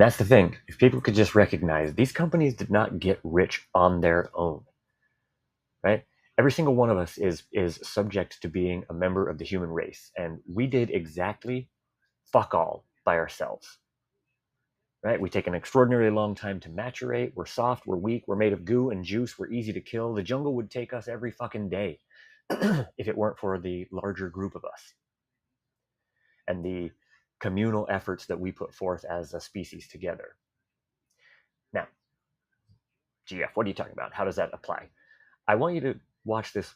That's the thing. If people could just recognize these companies did not get rich on their own, right? Every single one of us is subject to being a member of the human race, and we did exactly fuck all by ourselves, right? We take an extraordinarily long time to maturate. We're soft, we're weak, we're made of goo and juice, we're easy to kill. The jungle would take us every fucking day if it weren't for the larger group of us and the communal efforts that we put forth as a species together. Now, GF, what are you talking about? How does that apply? I want you to watch this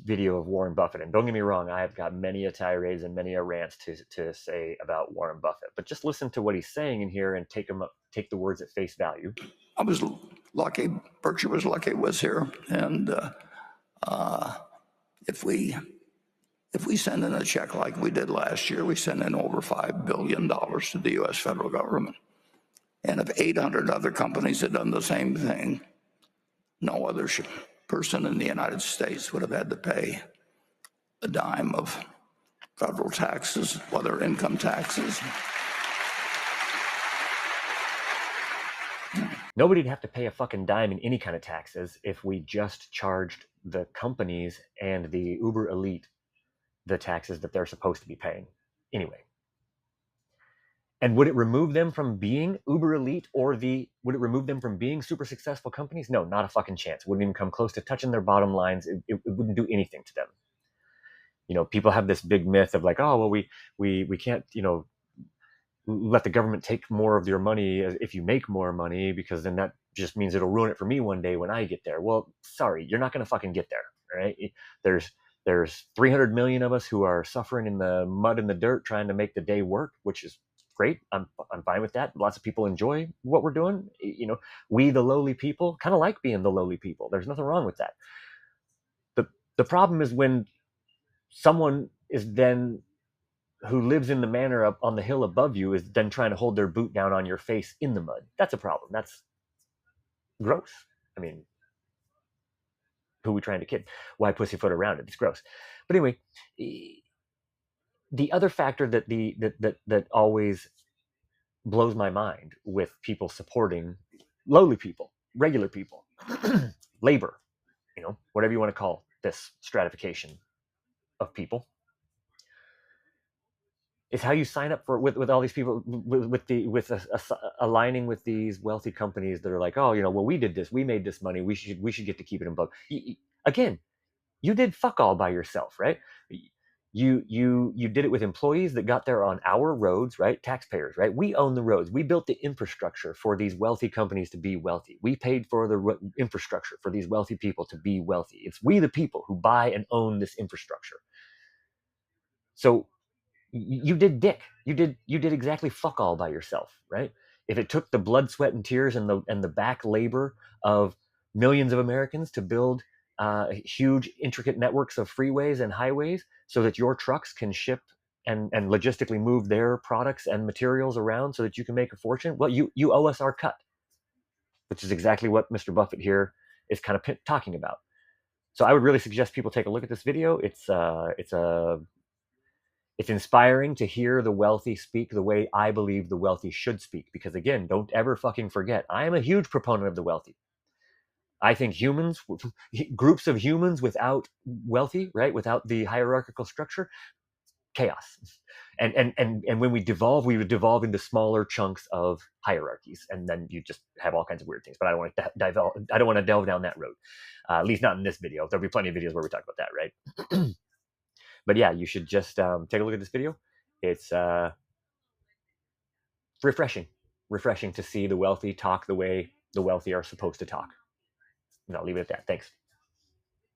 video of Warren Buffett. And don't get me wrong, I have got many a tirades and many a rants to say about Warren Buffett. But just listen to what he's saying in here and take the words at face value. I was lucky. Berkshire was lucky it was here. And if we send in a check like we did last year, we send in over $5 billion to the U.S. federal government. And if 800 other companies had done the same thing, no other person in the United States would have had to pay a dime of federal taxes, whether income taxes. Nobody'd have to pay a fucking dime in any kind of taxes if we just charged the companies and the uber elite the taxes that they're supposed to be paying anyway. And would it remove them from being uber elite, or would it remove them from being super successful companies? No, not a fucking chance. It wouldn't even come close to touching their bottom lines. It wouldn't do anything to them. You know, people have this big myth of like, oh, well, we can't, you know, let the government take more of your money if you make more money, because then that just means it'll ruin it for me one day when I get there. Well, sorry, you're not going to fucking get there, right? There's 300 million of us who are suffering in the mud and the dirt trying to make the day work, which is great. I'm fine with that. Lots of people enjoy what we're doing. You know, we, the lowly people, kind of like being the lowly people. There's nothing wrong with that. The problem is when someone is then who lives in the manor up on the hill above you is then trying to hold their boot down on your face in the mud. That's a problem. That's gross. I mean, who are we trying to kid? Why pussyfoot around it? It's gross. But anyway, the other factor that always blows my mind with people supporting lowly people, regular people, labor, you know, whatever you want to call this stratification of people, is how you sign up for with all these people aligning with these wealthy companies that are like, oh, you know, well, we did this, we made this money, we should get to keep it in bulk. Again, you did fuck all by yourself, right? You did it with employees that got there on our roads, right? Taxpayers, right? We own the roads. We built the infrastructure for these wealthy companies to be wealthy. We paid for the infrastructure for these wealthy people to be wealthy. It's we the people who buy and own this infrastructure. So you did dick. You did exactly fuck all by yourself, right? If it took the blood, sweat, and tears and the back labor of millions of Americans to build huge, intricate networks of freeways and highways so that your trucks can ship and logistically move their products and materials around so that you can make a fortune, well, you owe us our cut, which is exactly what Mr. Buffett here is kind of talking about. So I would really suggest people take a look at this video. It's inspiring to hear the wealthy speak the way I believe the wealthy should speak. Because again, don't ever fucking forget, I am a huge proponent of the wealthy. I think humans, groups of humans without wealthy, right, without the hierarchical structure, chaos. And when we would devolve into smaller chunks of hierarchies, and then you just have all kinds of weird things. But I don't want to delve down that road, at least not in this video. There'll be plenty of videos where we talk about that, right? But yeah, you should just take a look at this video. It's refreshing to see the wealthy talk the way the wealthy are supposed to talk. And I'll leave it at that. Thanks.